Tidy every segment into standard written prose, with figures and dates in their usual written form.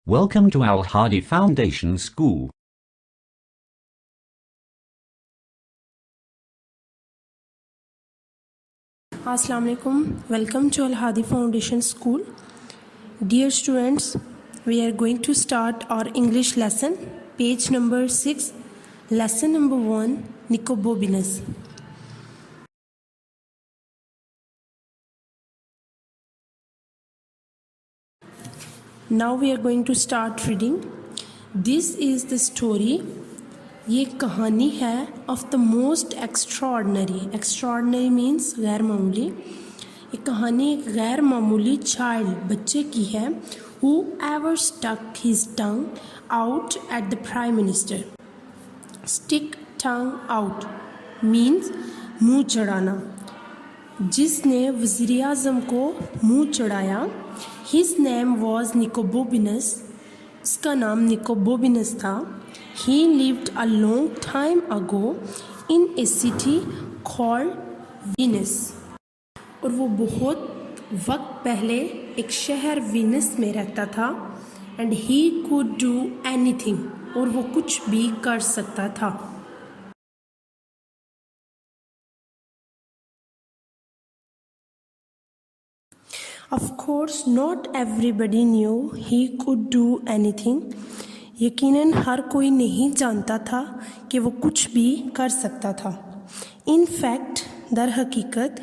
Welcome to Al Hadi Foundation School. Assalamu alaikum. Welcome to Al Hadi Foundation School. Dear students, we are going to start our English lesson, page number 6, lesson number 1, Nicobobinus. Now we are going to start reading. This is the story. ये कहानी है of the most extraordinary. Extraordinary means गैर मामूली. ये कहानी एक गैर मामूली child बच्चे की है who ever stuck his tongue out at the prime minister. Stick tongue out means मुंह चढ़ाना. जिसने वज़ीर आज़म को मुंह चढ़ाया. His name was Nicobobinus. उसका नाम निकोबोबिनस था. He lived a long time ago in a city called Venus. और वो बहुत वक्त पहले एक शहर वीनस में रहता था. And he could do anything. और वो कुछ भी कर सकता था. Of course, not everybody knew he could do anything. यकीनन हर कोई नहीं जानता था कि वो कुछ भी कर सकता था. In fact, दर हकीकत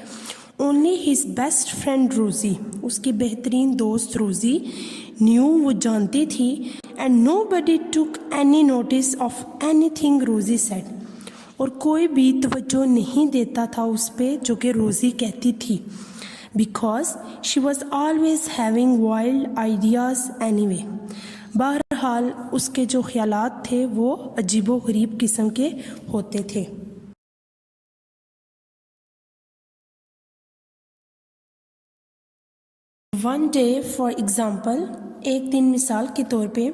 only his best friend रोज़ी, उसकी बेहतरीन दोस्त रोज़ी knew, वो जानती थी. And nobody took any notice of anything रोज़ी said. और कोई भी तवज्जो नहीं देता था उस पे जो कि रोज़ी कहती थी. Because she was always having wild ideas anyway. बहरहाल उसके जो ख्यालात थे वो अजीबो गरीब किस्म के होते थे. One day, for example, एक दिन मिसाल के तौर पे,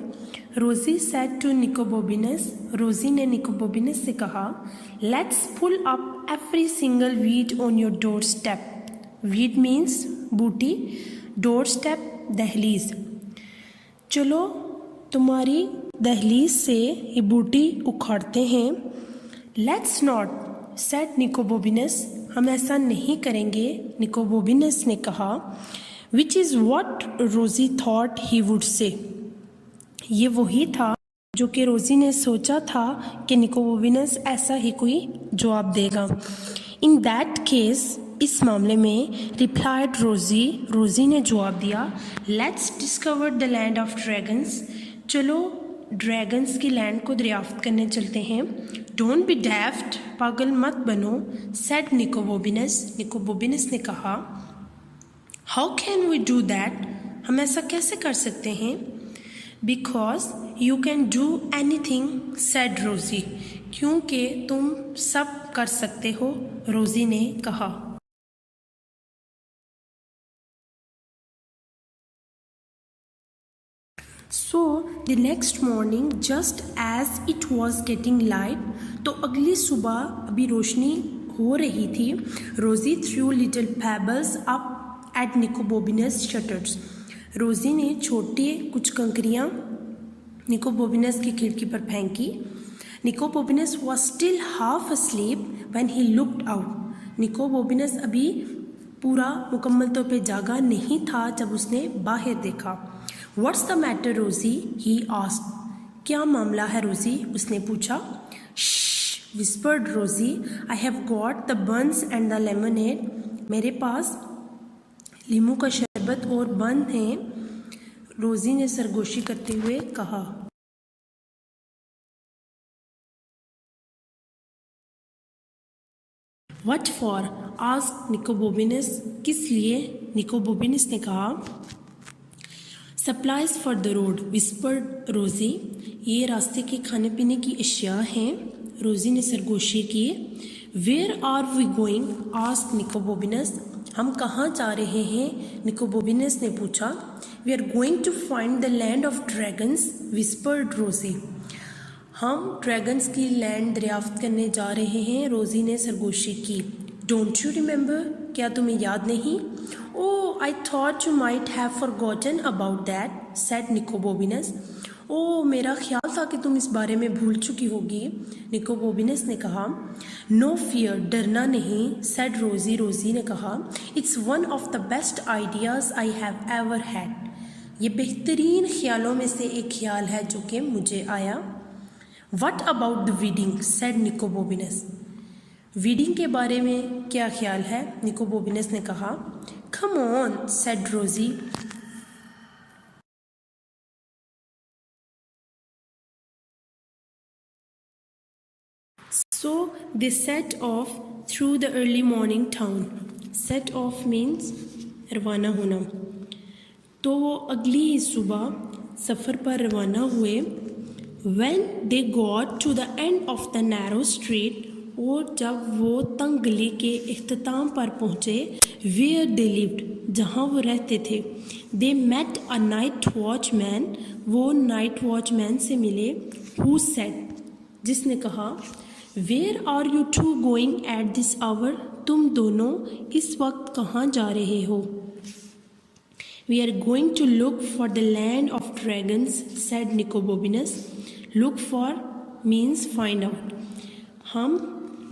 रोज़ी said to Nicobobinus, रोज़ी ने निकोबोबिनस से कहा, Let's pull up every single weed on your doorstep. Weed means बूटी, doorstep दहलीज. चलो तुम्हारी दहलीज से ये बूटी उखाड़ते हैं. Let's not, said Nicobobinus. हम ऐसा नहीं करेंगे, निकोबोबिनस ने कहा. Which is what रोज़ी thought he would say. ये वही था जो कि रोज़ी ने सोचा था कि निकोबोबिनस ऐसा ही कोई जवाब देगा. In that case, इस मामले में रिप्लाइड रोज़ी ने जवाब दिया. Let's discover the land of dragons. चलो ड्रैगन्स की लैंड को दरियाफ्त करने चलते हैं. डोंट बी डैफ्ट, पागल मत बनो, सेड निकोबोबिनस ने कहा. How can we do that, हम ऐसा कैसे कर सकते हैं. Because you can do anything, said Rosie. क्योंकि तुम सब कर सकते हो, रोज़ी ने कहा. So the next morning, just as it was getting light, तो अगली सुबह अभी रोशनी हो रही थी, रोज़ी threw little pebbles up at Nicobobinus shutters. रोज़ी ने छोटे कुछ कंकरियाँ निकोबोबिनस की खिड़की पर फेंकी. Nicobobinus was still half asleep when he looked out. निकोबोबिनस अभी पूरा मुकम्मल तौर पे जागा नहीं था जब उसने बाहर देखा. What's the matter, रोज़ी? he asked. क्या मामला है रोज़ी? उसने पूछा. Shh, whispered रोज़ी. I have got the buns and the lemonade. मेरे पास लीमू का शरबत और बन हैं, रोज़ी ने सरगोशी करते हुए कहा. What for? asked Nicobobinus. किस लिए? निकोबोबिनस ने कहा. Supplies for the road, whispered रोज़ी. ये रास्ते के खाने पीने की अशिया हैं, रोज़ी ने सरगोशी की. Where are we going? asked Nicobobinus. हम कहाँ जा रहे हैं? निकोबोबिनस ने पूछा. We are going to find the land of dragons, whispered रोज़ी. हम ड्रैगन्स की लैंड दरियाफ्त करने जा रहे हैं, रोज़ी ने सरगोशी की. Don't you remember? क्या तुम्हें याद नहीं? Oh, I thought you might have forgotten about that, said Nicobobinus. ओ मेरा ख्याल था कि तुम इस बारे में भूल चुकी होगी, निकोबोबिनस ने कहा. नो फियर, डरना नहीं, सेड रोजी. रोजी ने कहा, it's one of the best ideas I have ever had. ये बेहतरीन ख्यालों में से एक ख्याल है जो कि मुझे आया. What about the weeding, said Nicobobinus. Weeding के बारे में क्या ख्याल है, निकोबोबिनस ने कहा. Come on, said Rosie. So they set off through the early morning town. Set off means रवाना होना. तो वो अगली ही सुबह सफ़र पर रवाना हुए. When they got to the end of the narrow street, और जब वो तंग गली के इख्तिताम पर पहुँचे, where they lived, जहाँ वो रहते थे, they met a night watchman. वो नाइट वॉचमैन से मिले. who said, जिसने कहा, Where are you two going at this hour? तुम दोनों इस वक्त कहाँ जा रहे हो? We are going to look for the land of dragons, said Nicobobinus. Look for means find out. हम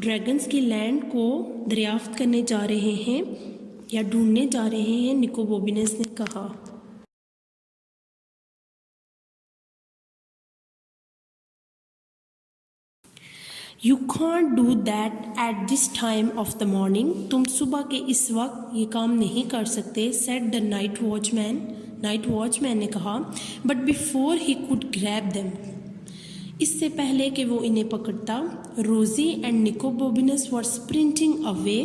ड्रैगन्स की लैंड को दरियाफ्त करने जा रहे हैं या ढूंढने जा रहे हैं, निकोबोबिनस ने कहा. You can't do that at this time of the morning. तुम सुबह के इस वक्त ये काम नहीं कर सकते, said the night watchman. Night watchman ने कहा. But before he could grab them, इससे पहले कि वो इन्हें पकड़ता, रोजी एंड निकोबोबिनस वर स्प्रिंटिंग अवे.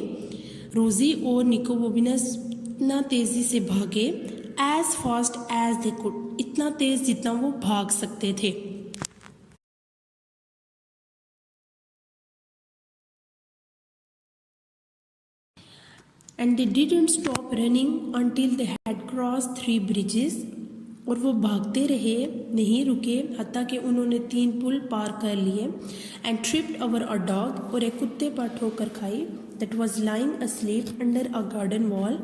रोजी और निकोबोबिनस इतना तेज़ी से भागे, as fast as they could, इतना तेज़ जितना वो भाग सकते थे. And they didn't stop running until they had crossed 3 bridges. और वो भागते रहे, नहीं रुके हत्ता कि उन्होंने 3 पुल पार कर लिए. And tripped over a dog, और एक कुत्ते पर ठोकर खाई, that was lying asleep under a garden wall,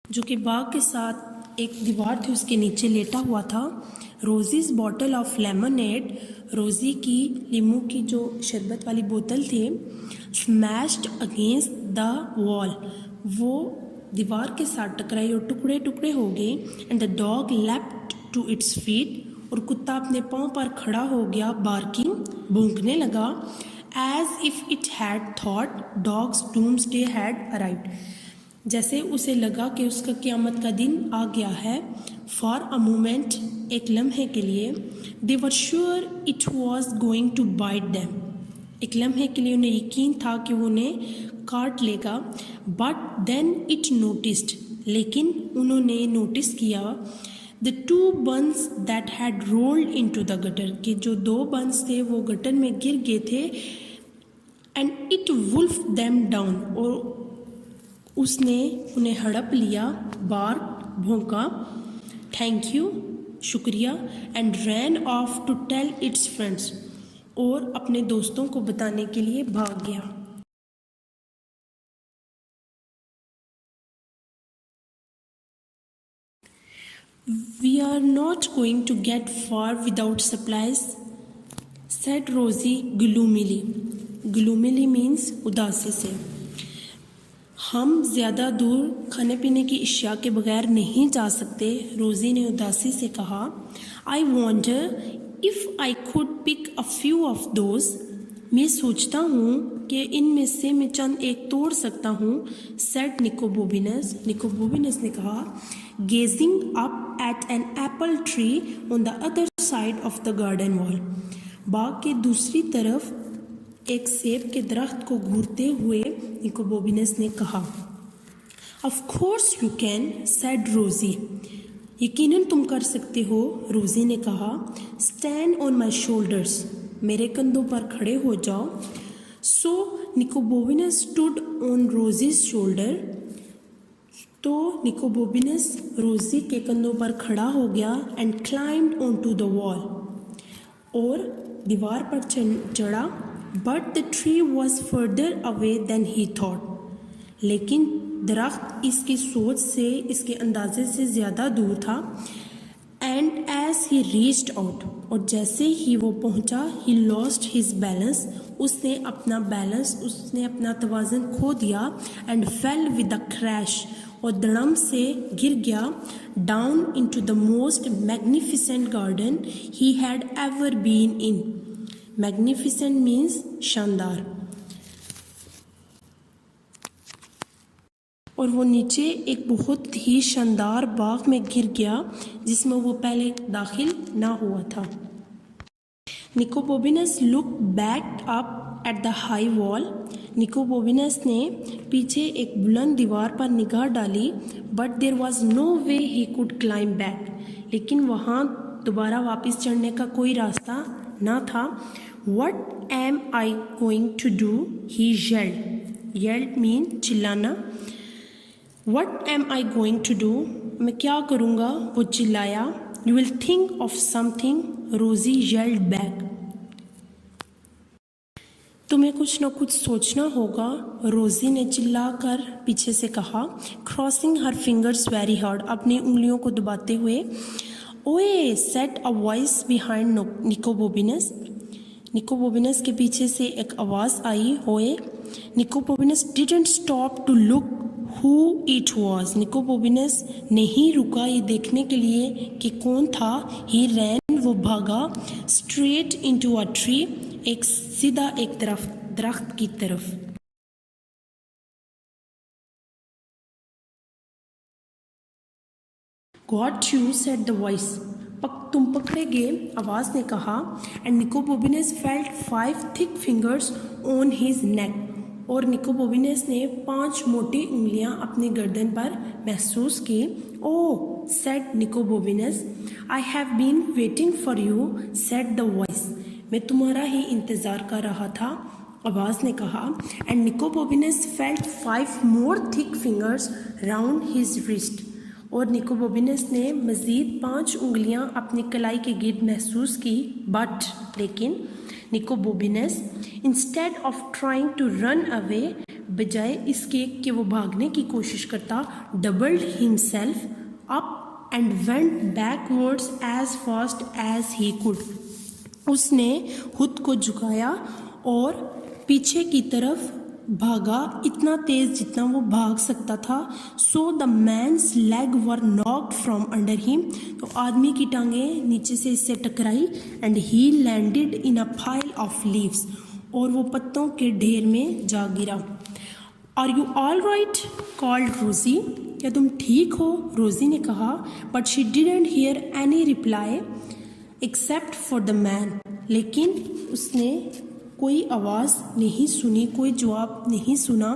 जो कि बाग के साथ एक दीवार थी उसके नीचे लेटा हुआ था. रोजीज बॉटल ऑफ लेमनेड, रोज़ी की लीमू की जो शरबत वाली बोतल थी, स्मैश्ड अगेंस्ट द वॉल, वो दीवार के साथ टकराई और टुकड़े टुकड़े हो गई. And the dog left to its feet, और कुत्ता अपने पाँव पर खड़ा हो गया, बार्किंग, भौंकने लगा. As if it had thought dog's doomsday had arrived, जैसे उसे लगा कि उसका क़यामत का दिन आ गया है. फॉर अ मोमेंट, एक लम्हे के लिए, they were sure it was going to bite them, एक लम्हे के लिए उन्हें यकीन था कि वो उन्हें काट लेगा. बट देन इट नोटिस्ड, लेकिन उन्होंने नोटिस किया, the 2 buns that had rolled into the gutter, कि जो 2 बंस थे वो गटर में गिर गए थे. And it wolf them down, और उसने उन्हें हड़प लिया, बार्क, भौंका, थैंक यू, शुक्रिया, and ran off to tell its friends, और अपने दोस्तों को बताने के लिए भाग गया. We are not going to get far without supplies, said Rosie gloomily. Gloomily means उदासी से. हम ज़्यादा दूर खाने पीने की अशिया के बगैर नहीं जा सकते, रोज़ी ने उदासी से कहा. I wonder if I could pick a few of those. मैं सोचता हूँ कि इनमें से मैं चंद एक तोड़ सकता हूँ, said निकोबोबिनस. निकोबोबिनस ने कहा, gazing up at an apple tree on the other side of the garden wall. बाग के दूसरी तरफ एक सेब के दरख्त को घूरते हुए निकोबोबिनस ने कहा. Of course you can, said Rosie. यकीनन तुम कर सकते हो, रोज़ी ने कहा. Stand on my shoulders, मेरे कंधों पर खड़े हो जाओ. So निकोबोबिनस stood on Rosie's shoulder. तो निकोबोबिनस रोज़ी के कंधों पर खड़ा हो गया. And climbed on to the wall, और दीवार पर चढ़ा. But the tree was further away than he thought, लेकिन दरख्त इसकी सोच से, इसके अंदाजे से ज़्यादा दूर था। And as he reached out, और जैसे ही वो पहुंचा, ही लॉस्ट हिज बैलेंस, उसने अपना तवाज़ुन खो दिया। And fell with a crash, और धड़म से गिर गया। Down into the most magnificent garden he had ever been in. Magnificent means शानदार। और वो नीचे एक बहुत ही शानदार बाग में गिर गया जिसमें वो पहले दाखिल ना हुआ था। Nicobobinus look back up at the high wall. Nicobobinus ने पीछे एक बुलंद दीवार पर निगाह डाली। But there was no way he could climb back, लेकिन वहाँ दोबारा वापस चढ़ने का कोई रास्ता ना था। What am I going to do, he yelled. Yelled mean चिल्लाना। What am I going to do, मैं क्या करूँगा, वो चिल्लाया। You will think of something, Rosie yelled back. तुम्हें कुछ ना कुछ सोचना होगा, रोजी ने चिल्लाकर पीछे से कहा। Crossing her fingers very hard, अपनी उंगलियों को दबाते हुए। Oi said a voice behind Nicobobinus. Nicobobinus के पीछे से एक आवाज़ आई, oi. Nicobobinus didn't stop to look who it was. Nicobobinus नहीं रुका ये देखने के लिए कि कौन था। ही रैन, वो भागा। स्ट्रेट इनटू अ ट्री, एक सीधा एक दरख्त की तरफ। Got you, said the voice. तुम पकड़े गए, आवाज़ ने कहा। And Nicobobinus felt 5 thick fingers on his neck, और निकोबोबिनस ने 5 मोटी उंगलियां अपनी गर्दन पर महसूस की। Oh, said Nicobobinus. I have been waiting for you, said the voice. मैं तुम्हारा ही इंतज़ार कर रहा था, आवाज़ ने कहा। And Nicobobinus felt 5 more thick fingers round his wrist, और निकोबोबिनस ने मज़ीद 5 उंगलियां अपनी कलाई के गिर्द महसूस की। बट, लेकिन Nicobobinus instead of trying to run away, बजाय इसके कि वो भागने की कोशिश करता, doubled himself up and went backwards as fast as he could. उसने खुद को झुकाया और पीछे की तरफ भागा, इतना तेज जितना वो भाग सकता था। So the man's leg were knocked from under him, तो आदमी की टांगें नीचे से इससे टकराई। And he landed in a pile of leaves, और वो पत्तों के ढेर में जा गिरा। Are you all right, called Rosie. क्या तुम ठीक हो, रोजी ने कहा। But she didn't hear any reply except for the man, लेकिन उसने कोई आवाज़ नहीं सुनी, कोई जवाब नहीं सुना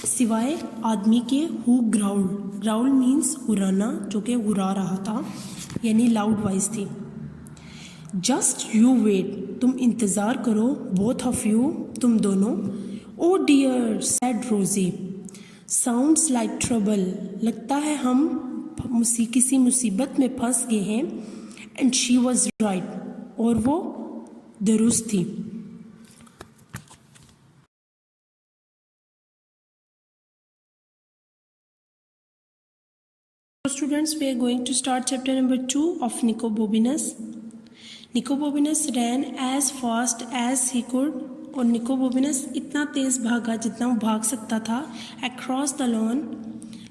सिवाय आदमी के हु ग्राउल्ड। ग्राउल मीन्स हुराना, जो कि हुरा रहा था, यानी लाउड वॉइस थी। जस्ट यू वेट, तुम इंतज़ार करो, बोथ ऑफ यू, तुम दोनों। ओ डियर, सेड रोजी। साउंड्स लाइक ट्रबल, लगता है हम किसी मुसीबत में फंस गए हैं। एंड शी वॉज राइट, और वो दुरुस्त थी। Students, we are going to start chapter number 2 of Nicobobinus. Nicobobinus ran as fast as he could, और निकोबोबिनस इतना तेज़ भागा जितना वो भाग सकता था। Across the lawn,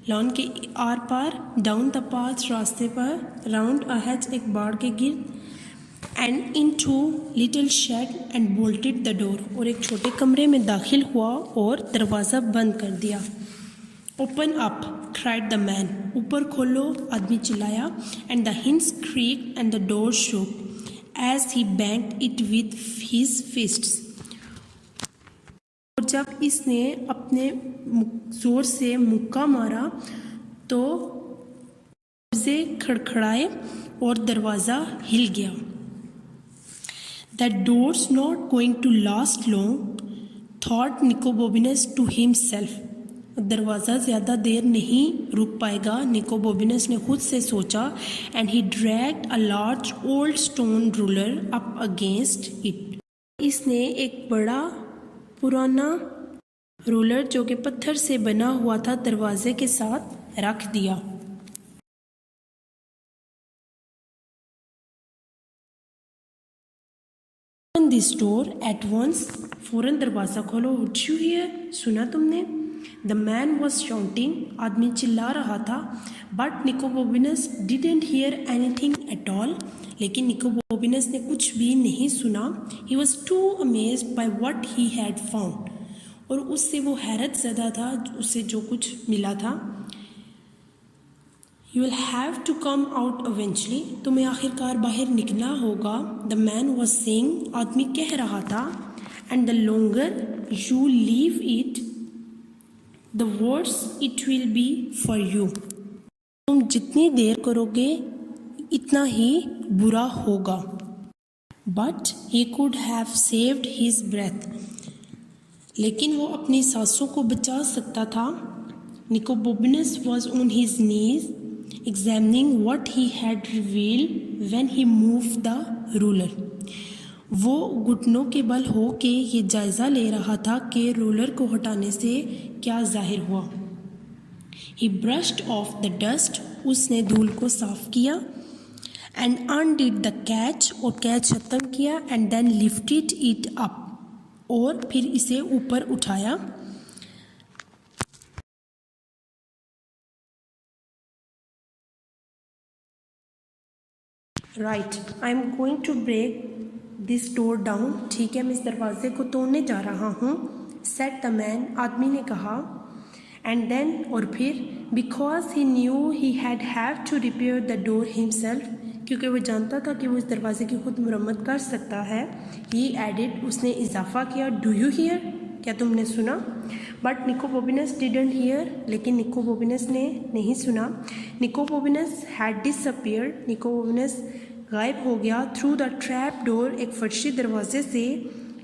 लॉन के आर पार, डाउन द पाथ, रास्ते पर, राउंड अ हेज, एक बाड़ के गिर्द, and into little shed and bolted the door, और एक छोटे कमरे में दाखिल हुआ और दरवाज़ा बंद कर दिया। Open up, cried the man, ऊपर खोलो, आदमी चिल्लाया। And the hinge creak and the door shook as he banged it with his fists, और जब इसने अपने जोर से मुक्का मारा तो दरवाजे खड़खड़ाए और दरवाज़ा हिल गया। That door's not going to last long, thought Nicobobinus to himself, दरवाज़ा ज़्यादा देर नहीं रुक पाएगा, निकोबोबिनस ने खुद से सोचा। And he dragged a large old stone ruler up against it, इसने एक बड़ा पुराना रूलर जो कि पत्थर से बना हुआ था दरवाजे के साथ रख दिया। Open this door at once, फौरन दरवाज़ा खोलो। Did you hear? सुना तुमने? The man was shouting, आदमी चिल्ला रहा था। But Nicobovinus didn't hear anything at all, लेकिन निकोबोबिनस ने कुछ भी नहीं सुना। He was too amazed by what he had found, और उससे वो हैरत ज़दा था उससे जो कुछ मिला था। You will have to come out eventually, तुम्हें आखिरकार बाहर निकलना होगा। The man was saying, आदमी कह रहा था। And the longer you leave it, the worse it will be for you, तुम जितनी देर करोगे इतना ही बुरा होगा। But he could have saved his breath, लेकिन वो अपनी सांसों को बचा सकता था। Nicobovinus was on his knees, examining what he had revealed when he moved the ruler. वो घुटनों के बल हो के ये जायज़ा ले रहा था कि रूलर को हटाने से क्या जाहिर हुआ। He brushed off the dust, उसने धूल को साफ किया। And undid the catch, और कैच खत्म किया। And then lifted it up, और फिर इसे ऊपर उठाया। Right, I am going to break this door down. ठीक है, मैं इस दरवाजे को तोड़ने जा रहा हूँ। Said the man, आदमी ने कहा। And then, और फिर, because he knew he had to repair the door himself, क्योंकि वो जानता था कि वो इस दरवाजे की खुद मुरम्मत कर सकता है। He added, उसने इजाफा किया, Do you hear? क्या तुमने सुना? But Nicobovinus didn't hear, लेकिन निकोबोबिनस ने नहीं सुना। Nicobovinus had disappeared, निकोबोबिनस गायब हो गया। Through the trap door, एक फर्शी दरवाजे से।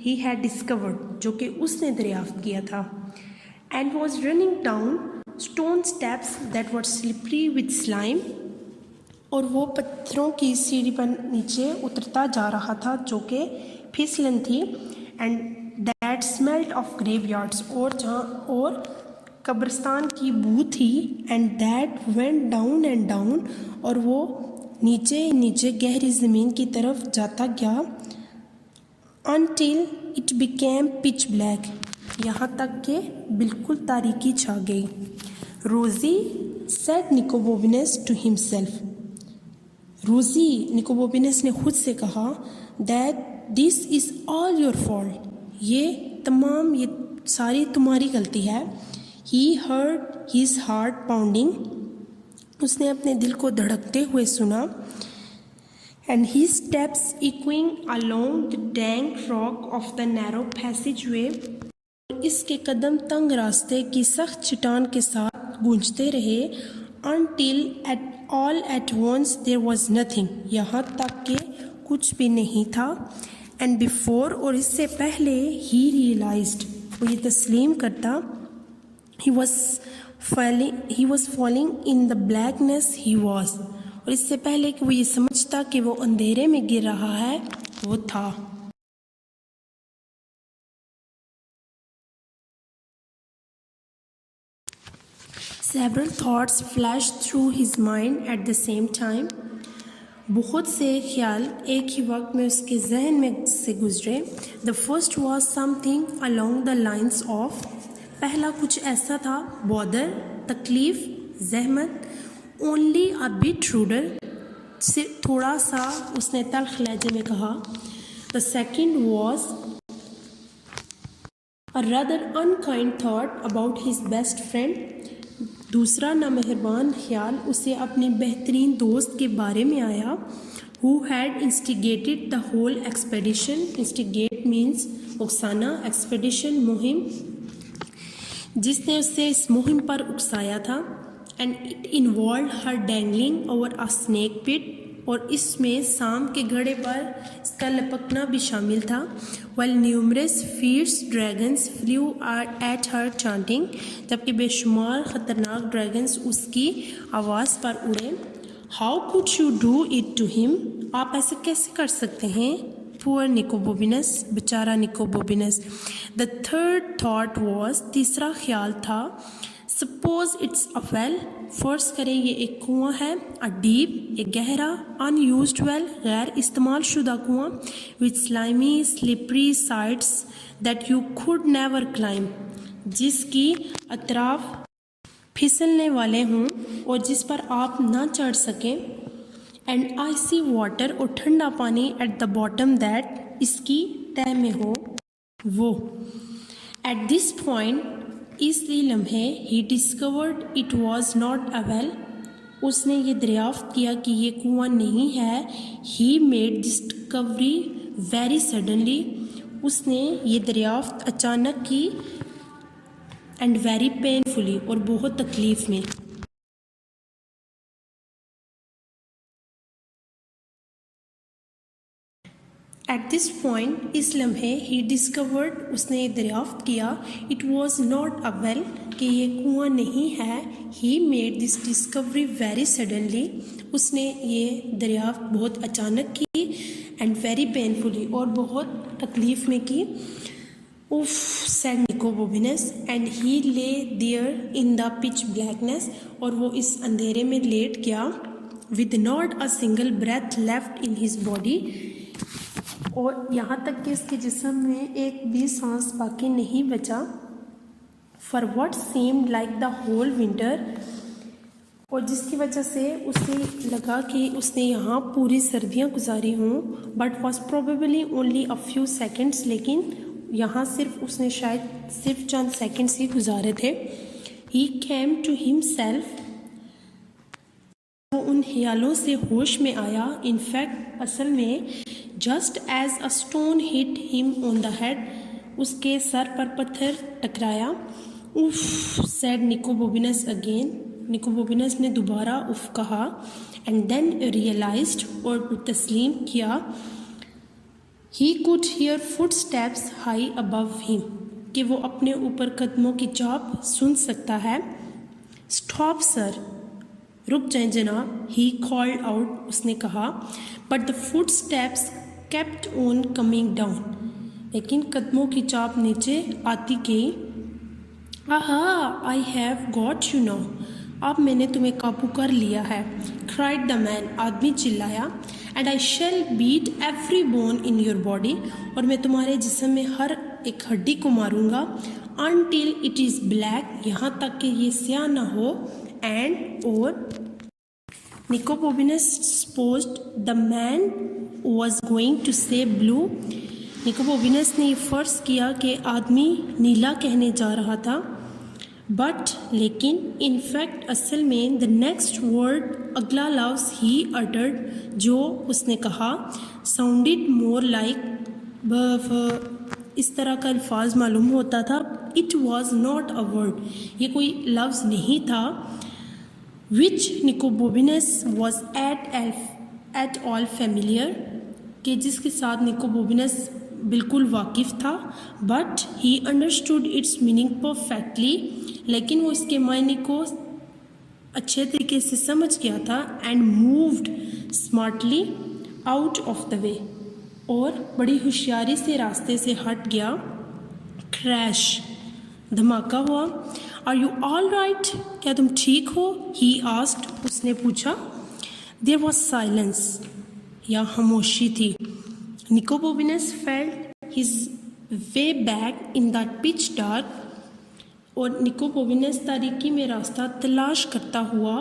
He had discovered, जो कि उसने दरियाफ्त किया था। And was running down stone steps that were slippery with slime, और वो पत्थरों की सीढ़ी पर नीचे उतरता जा रहा था जो कि फिसलन थी। And that smelled of graveyards, और कब्रिस्तान की बू थी। And that went down and down, और वो नीचे नीचे गहरी ज़मीन की तरफ जाता गया। Until it became pitch black, यहाँ तक कि बिल्कुल तारीकी छा गई। Rosie said Nicobovinus to himself, रोज़ी, निकोबोबिनस ने खुद से कहा, that this is all your fault, ये सारी तुम्हारी गलती है। He heard his heart pounding, उसने अपने दिल को धड़कते हुए सुना। And his steps echoing along the dank rock of the narrow passageway, इसके कदम तंग रास्ते की सख्त चट्टान के साथ गूंजते रहे। Until all at once there was nothing, यहाँ तक कि कुछ भी नहीं था। And before, और इससे पहले, he realized, वो ये तस्लीम करता, he was falling in the blackness he was, और इससे पहले कि वो ये समझता कि वो अंधेरे में गिर रहा है, वो था। Several thoughts flashed through his mind at the same time. बहुत से ख्याल एक ही वक्त में उसके जहन में से गुजरे। The first was something along the lines of, पहला कुछ ऐसा था, bother, तकलीफ, जहमत, only a bit ruder, से थोड़ा सा उसने तल्ख लहजे में कहा। The second was a rather unkind thought about his best friend, दूसरा नामेहरबान ख्याल उसे अपने बेहतरीन दोस्त के बारे में आया। Who had instigated the whole expedition, instigate means उकसाना, expedition मुहिम, जिसने उसे इस मुहिम पर उकसाया था। And it involved her dangling over a snake pit, और इसमें सांप के घड़े पर इसका लपकना भी शामिल था। While numerous fierce dragons flew at her chanting, जबकि बेशुमार ख़तरनाक ड्रैगन्स उसकी आवाज़ पर उड़े। How could you do it to him? आप ऐसे कैसे कर सकते हैं? poor Nicobobinus, बेचारा Nicobobinus. The third thought was, तीसरा ख्याल था, suppose it's a well, फर्ज करें ये एक कुआं है, a deep, एक गहरा, unused well, गैर इस्तेमाल शुदा कुआं, with slimy, slippery sides that you could never climb, जिसकी अतराफ फिसलने वाले हों और जिस पर आप ना चढ़ सकें, एंड आइसी वाटर और ठंडा पानी एट द बॉटम दैट इसकी तह में हो वो. एट दिस पॉइंट, इसी लम्हे, he discovered it was not a well, उसने ये दरियाफ्त किया कि ये कुआं नहीं है. He made this discovery very suddenly, उसने ये दरियाफ्त अचानक की, एंड वेरी पेनफुली, और बहुत तकलीफ़ में. एट दिस पॉइंट, इस लम्हे, ही डिस्कवर्ड, उसने दरियाफ्त किया, it was not a well, कि ये कुआं नहीं है. He made this discovery very suddenly, उसने ये दरियाफ्त बहुत अचानक की, एंड वेरी पेनफुली, और बहुत तकलीफ़ में की. उफ, said Nicobobinus, and he lay there in the pitch blackness, और वो इस अंधेरे में लेट गया, with not a single breath left in his body, और यहाँ तक कि इसके जिस्म में एक भी सांस बाकी नहीं बचा. for what seemed like the whole winter, और जिसकी वजह से उसे लगा कि उसने यहाँ पूरी सर्दियाँ गुजारी हों, but was probably only a few seconds, लेकिन यहाँ सिर्फ उसने शायद सिर्फ चंद सेकंड्स ही गुजारे थे. He came to himself, वो उन ख्यालों से होश में आया. इनफैक्ट असल में, just as a stone hit him on the head, उसके सर पर पत्थर टकराया. उफ, said Nicobobinus again, Nicobobinus ने दोबारा उफ कहा. and then realized, और तस्लीम किया, he could hear footsteps high above him, कि वो अपने ऊपर कदमों की चाप सुन सकता है. stop sir, रुक जाएं जनाब, he called out, उसने कहा. but the footsteps kept on coming down, लेकिन कदमों की चाप नीचे आती गई. aha, I have got you now, अब मैंने तुम्हें काबू कर लिया है. cried the man, आदमी चिल्लाया. and I shall beat every bone in your body, और मैं तुम्हारे जिस्म में हर एक हड्डी को मारूंगा. until it is black, यहाँ तक कि ये स्याह ना हो. and, और Nicobobinus supposed the man was going to say blue, Nicobobinus ने ये फ़र्ज़ किया कि आदमी नीला कहने जा रहा था. बट, लेकिन, इन फैक्ट असल में, द नेक्स्ट वर्ड, अगला लफ्ज़ ही अटर्ड, जो उसने कहा, साउंडेड मोर लाइक, इस तरह का अल्फाज मालूम होता था. It was not a word, ये कोई लफ्ज़ नहीं था. विच Nicobobinus was at all familiar, कि जिसके साथ Nicobobinus बिल्कुल वाकिफ़ था. But he understood it's meaning perfectly, लेकिन वो इसके मायने को अच्छे तरीके से समझ गया था. And moved smartly out of the way, और बड़ी होशियारी से रास्ते से हट गया. क्रैश, धमाका हुआ. आर यू ऑल राइट, क्या तुम ठीक हो? ही आस्क्ड, उसने पूछा. देयर वॉज साइलेंस, या खामोशी थी. Nicobobinus felt his way back in that pitch dark, और Nicobobinus तारीकी में रास्ता तलाश करता हुआ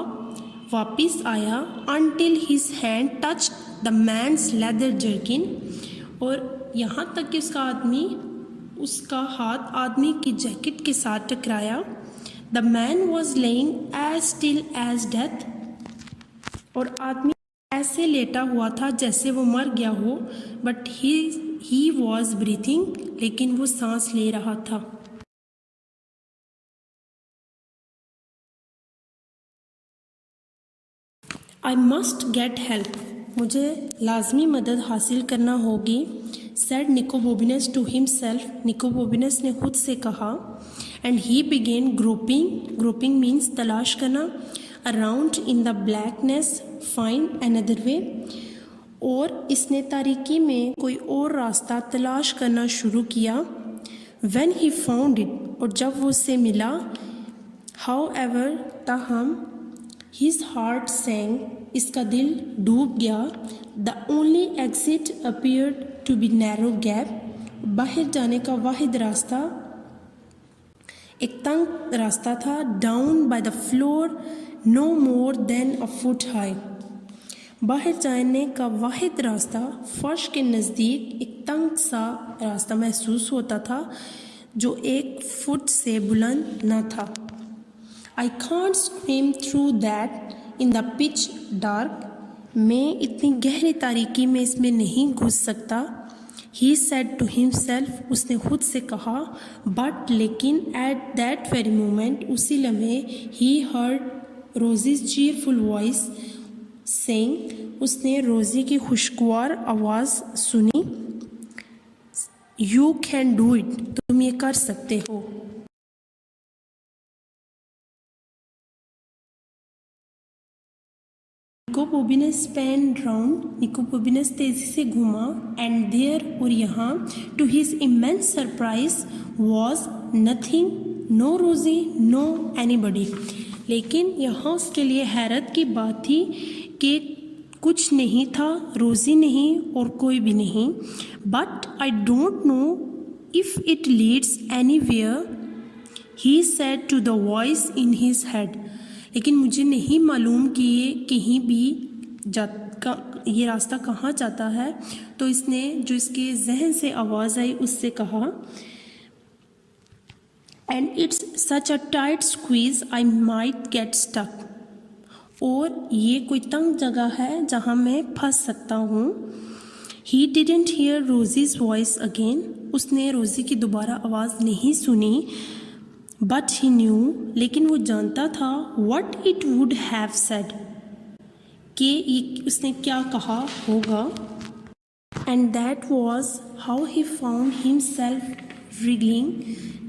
वापस आया. until his hand touched the man's leather jerkin, और यहाँ तक कि उसका हाथ आदमी की जैकेट के साथ टकराया. the man was laying as still as death, और आदमी ऐसे लेटा हुआ था जैसे वो मर गया हो. बट ही वॉज ब्रीथिंग, लेकिन वो सांस ले रहा था. आई मस्ट गेट हेल्प, मुझे लाजमी मदद हासिल करना होगी. Said Nicobobinus to himself, Nicobobinus ने खुद से कहा. And he began groping means तलाश करना. Around in the blackness, find another way, और इसने तारीकी में कोई और रास्ता तलाश करना शुरू किया। When he found it, और जब वो उससे मिला, however, ताहम, his heart sank, इसका दिल डूब गया। The only exit appeared to be narrow gap, बाहर जाने का वाहिद रास्ता एक तंग रास्ता था। Down by the floor, no more than a foot high, बाहर जाने का वाहिद रास्ता फर्श के नज़दीक एक तंग सा रास्ता महसूस होता था जो 1 फुट से बुलंद न था। I can't scream through that in the pitch dark, मैं इतनी गहरी तारीकी में इसमें नहीं घुस सकता। He said to himself, उसने खुद से कहा। But लेकिन at that very moment, उसी लम्हे he heard Rosie's cheerful voice saying, उसने रोज़ी की खुशगवार आवाज़ सुनी। You can do it, तुम ये कर सकते हो। निको बोबिनस स्पैन राउंड, निको बोबिनस तेजी से घूमा। एंड देयर, और यहाँ, to his immense surprise was nothing, no Rosie, no anybody, लेकिन यहाँ उसके लिए हैरत की बात थी कि कुछ नहीं था, रोज़ी नहीं और कोई भी नहीं। But I don't know if it leads anywhere, he said to the voice in his head, लेकिन मुझे नहीं मालूम कि ये कहीं भी ये रास्ता कहाँ जाता है। तो इसने जो इसके जहन से आवाज़ आई उससे कहा, and it's such a tight squeeze I might get stuck, और ये कोई तंग जगह है जहाँ मैं फंस सकता हूँ। He didn't hear Rosie's voice again, उसने रोज़ी की दोबारा आवाज़ नहीं सुनी। बट ही न्यू, लेकिन वो जानता था, what it would have said, कि ये उसने क्या कहा होगा। And that was how he found himself wriggling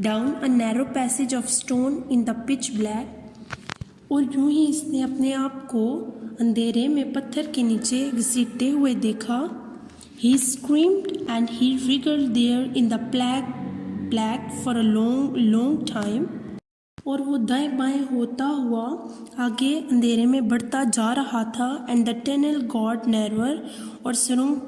down a narrow passage of stone in the pitch black, और यूं ही इसने अपने आप को अंधेरे में पत्थर के नीचे घसीटते हुए देखा। He screamed and he wriggled there in the black for a long time, और वो दाएं बाएं होता हुआ आगे अंधेरे में बढ़ता जा रहा था। And the tunnel got narrower, और सुरंग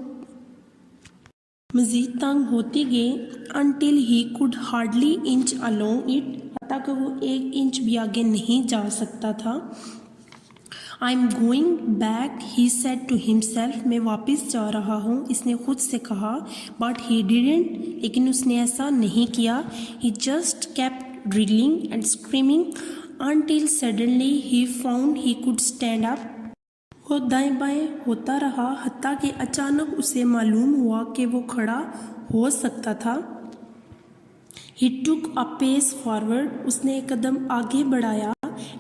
मज़ीद तंग होती गई। Until he could hardly inch along it, हत्ता कि वो 1 इंच भी आगे नहीं जा सकता था। I am going back, he said to himself, मैं वापस जा रहा हूँ, इसने खुद से कहा। बट ही डिडेंट, लेकिन उसने ऐसा नहीं किया। He just kept wriggling and screaming until suddenly he found he could stand up, वो दाएं बाएं होता रहा हत्ता कि अचानक उसे मालूम हुआ कि वो खड़ा हो सकता था। He took a pace forward, उसने एक कदम आगे बढ़ाया।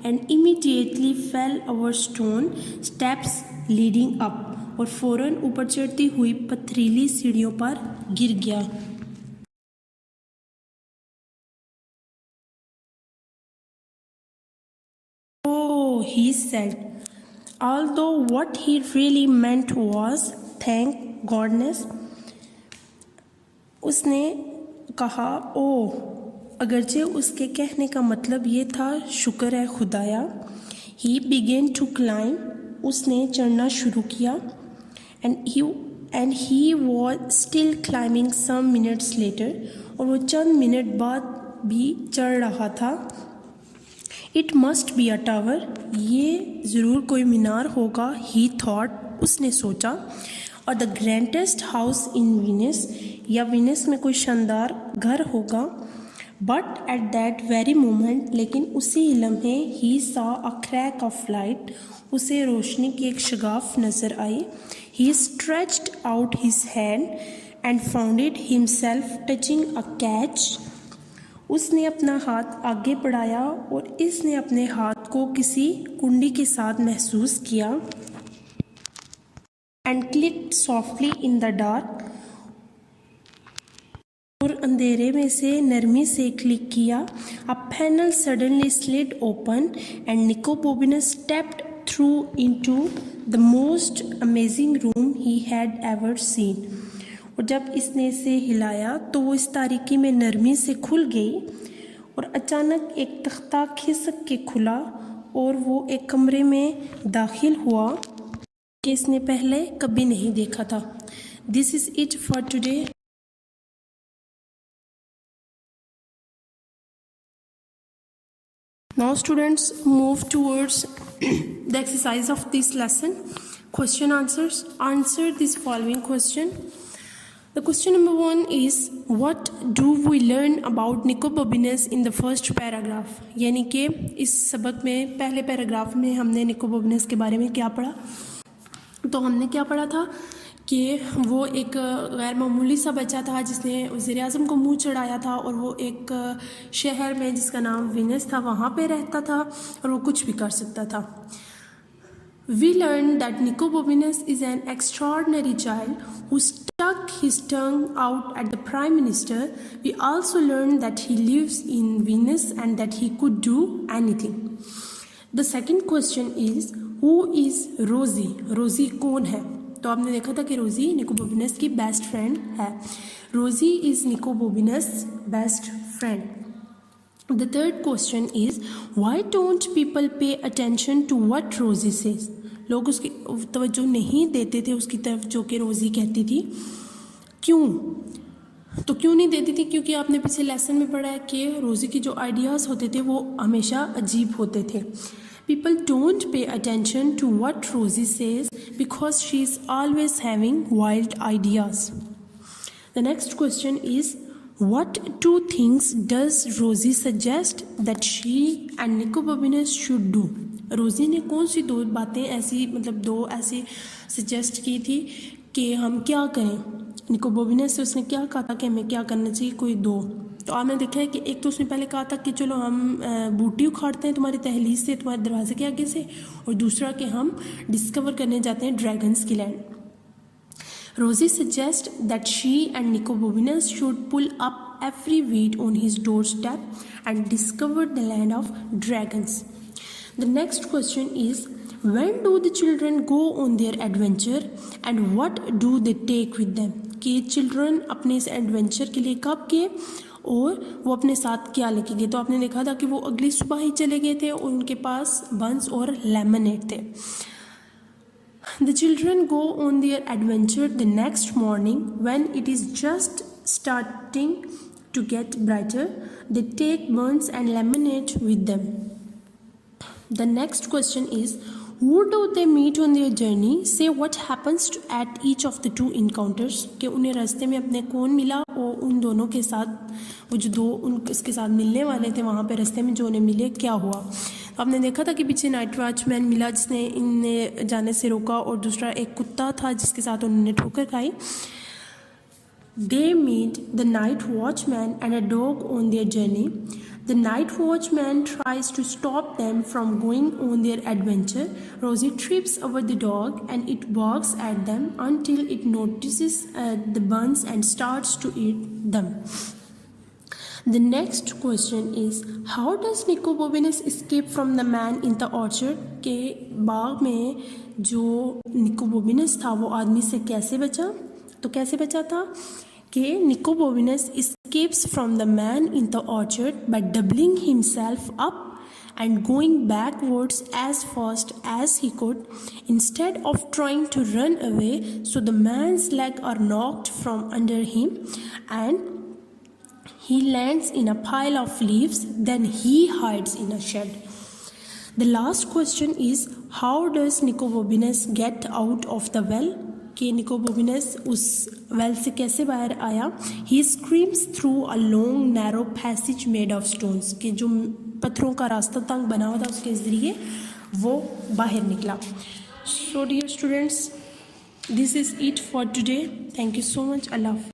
And immediately fell over stone steps leading up, और फौरन ऊपर चढ़ती हुई पथरीली सीढ़ियों पर गिर गया। He said, although what he really meant was thank goodness, उसने कहा ओ, अगरचे उसके कहने का मतलब ये था शुक्र है खुदाया। He began to climb, उसने चढ़ना शुरू किया। and he was still climbing some minutes later, और वो चंद मिनट बाद भी चढ़ रहा था। It must be a tower, ये ज़रूर कोई मीनार होगा। He thought, उसने सोचा। और the grandest house in Venus, या विनस में कोई शानदार घर होगा। But at that very moment, लेकिन उसी लम्हे, he saw a crack of light, उसे रोशनी की एक शगाफ नज़र आई। He stretched out his hand and found it himself touching a catch, उसने अपना हाथ आगे बढ़ाया और इसने अपने हाथ को किसी कुंडी के साथ महसूस किया। And clicked softly in the dark, और अंधेरे में से नरमी से क्लिक किया। A panel suddenly slid open and Nicobobinus stepped through into the most amazing room he had ever seen. और जब इसने इसे हिलाया तो वो इस तारीकी में नरमी से खुल गई और अचानक एक तख्ता खिसक के खुला और वो एक कमरे में दाखिल हुआ कि इसने पहले कभी नहीं देखा था। This is it for today. Now students move towards the exercise of this lesson. Question answers. Answer this following question. The question number 1 is, what do we learn about Nicobobinus in the first paragraph? यानी कि इस सबक में पहले paragraph में हमने Nicobobinus के बारे में क्या पढ़ा? तो हमने क्या पढ़ा था कि वो एक गैर मामूली सा बच्चा था जिसने वज़ीर-ए-आज़म को मुंह चढ़ाया था और वो एक शहर में जिसका नाम वीनस था वहाँ पे रहता था और वो कुछ भी कर सकता था। We learned that Nicobobinus is an extraordinary child who stuck his tongue out at the Prime Minister. We also learned that he lives in Venus and that he could do anything. The second question is, who is Rosie? Rosie कौन है? तो आपने देखा था कि रोज़ी निकोबोबिनस की best friend है। Rosie is Nicobobinus best friend. The third question is, why don't people pay attention to what Rosie says? लोग उसकी तवज्जो नहीं देते थे उसकी तरफ जो कि रोज़ी कहती थी। क्यों? तो क्यों नहीं देती थी? क्योंकि आपने पिछले लेसन में पढ़ा है कि रोज़ी की जो आइडियाज़ होते थे वो हमेशा अजीब होते थे। People don't pay attention to what Rosie says because she is always having wild ideas. The next question is, what two things does Rosie suggest that she and Nicobobinus should do? रोज़ी ने कौन सी दो बातें ऐसी दो ऐसी suggest की थी कि हम क्या करें? निकोबोबिनस से उसने क्या कहा था कि हमें क्या करना चाहिए? कोई दो। तो आपने देखा है कि एक तो उसने पहले कहा था कि चलो हम बूटी उखाड़ते हैं तुम्हारी तहलीज से, तुम्हारे दरवाजे के आगे से, और दूसरा कि हम डिस्कवर करने जाते हैं ड्रैगन्स की land. Rosie suggest that she and Nicobobinus should pull up every week on his door step and discover the land of dragons. The next question is, when do the children go on their adventure and what do they take with them? कि children अपने इस adventure के लिए कब गए और वो अपने साथ क्या लेके गए? तो आपने देखा था कि वो अगली सुबह ही चले गए थे और उनके पास बंस और लेमनेड थे। The children go on their adventure the next morning when it is just starting to get brighter. They take buns and lemonade with them. The next question is, who do they meet on their journey? Say what happens at each of the two encounters. कि उन्हें रास्ते में अपने कौन मिला और उन दोनों के साथ वो जो दो इसके साथ मिलने वाले थे वहाँ पे रास्ते में जो उन्हें मिले क्या हुआ? तो आपने देखा था कि पीछे नाइट वॉचमैन मिला जिसने इन्हें जाने से रोका और दूसरा एक कुत्ता था जिसके साथ उन्होंने ठोकर खाई। They meet the night watchman and a dog on their journey. The night watchman tries to stop them from going on their adventure. Rosie trips over the dog and it barks at them until it notices the buns and starts to eat them. The next question is, how does Nicobobinus escape from the man in the orchard? के बाग में जो निकोबोबिनस था वो आदमी से कैसे बचा? तो कैसे बचा था कि Nicobobinus escapes from the man in the orchard by doubling himself up and going backwards as fast as he could. Instead of trying to run away, so the man's legs are knocked from under him and he lands in a pile of leaves. Then he hides in a shed. The last question is, how does Nicobobinus get out of the well? कि निकोबोबिनस उस well से कैसे बाहर आया? He screams through a long narrow passage made of stones, कि जो पत्थरों का रास्ता तंग बना हुआ था उसके ज़रिए वो बाहर निकला। So dear students, this is it for today. Thank you so much. Allah.